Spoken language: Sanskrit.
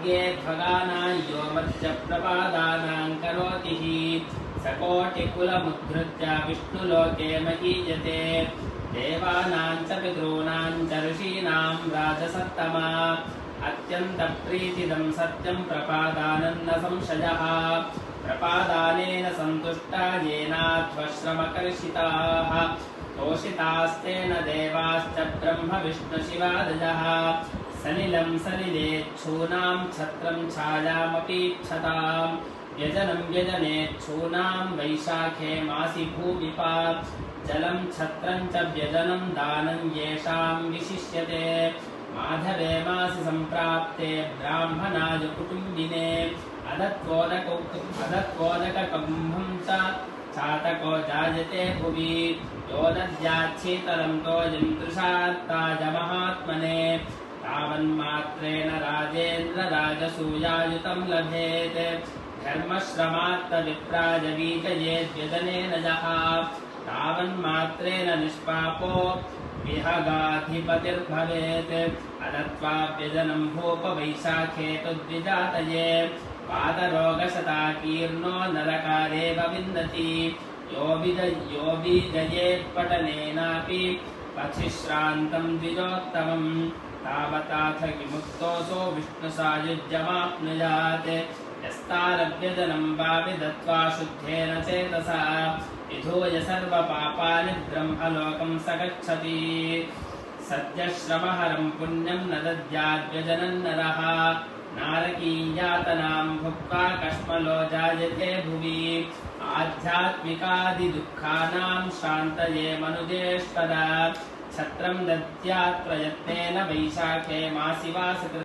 सर्गे ध्वगानां यो मध्यप्रपादानां करोति हि सकोटिकुलमुद्धृत्य विष्णुलोके महीयते देवानां च पितॄणां च ऋषीणां राजसत्तमा अत्यन्तप्रीतिदं सत्यं प्रपादानन्न संशयः प्रपादानेन सन्तुष्टा येनाध्वश्रमकर्षिताः तोषितास्तेन देवाश्च ब्रह्म विष्णुशिवादयः सलिलं सलिलेच्छूनां छत्रं छायामपीक्षताम् व्यजनं व्यजनेच्छूनां वैशाखे मासि भूमिपा जलं छत्रं च व्यजनं दानं येषां विशिष्यते माधवे मासि सम्प्राप्ते ब्राह्मणाय कुटुम्बिने अदत्वोदककुम्भं च चातको जायते भुवि यो नद्याच्छीतलं तोयं तृषार्ताय महात्मने तावन्मात्रेण राजेन्द्रराजसूयायुतं लभेत् धर्मश्रमात्तविप्राय बीजयेद्व्यजनेन यः तावन्मात्रेण निष्पापो विहगाधिपतिर्भवेत् अदत्वा व्यजनं भूपवैशाखे तु द्विजातये पादरोगशताकीर्णो नरकादेव विन्दति यो बीजयेत्पठनेनापि पथिश्रान्तं द्विजोत्तमम् तावताथ विमुक्तोऽसो विष्णुसायुज्यमाप्नुयात् यस्तारभ्यजनं वापि दत्त्वा शुद्धेन चेतसा विधूय सर्वपापानि ब्रह्मलोकं स गच्छति सद्यश्रमहरं पुण्यं न दद्याद्व्यजनं नरः नारकीयातनां भुक्त्वा कश्मलो जायते भुवि आध्यात्मिकादिदुःखानां शान्तये मनुजेष्पदा छत्रं दद्यात् प्रयत्नेन वैशाखे मासि वासकृत्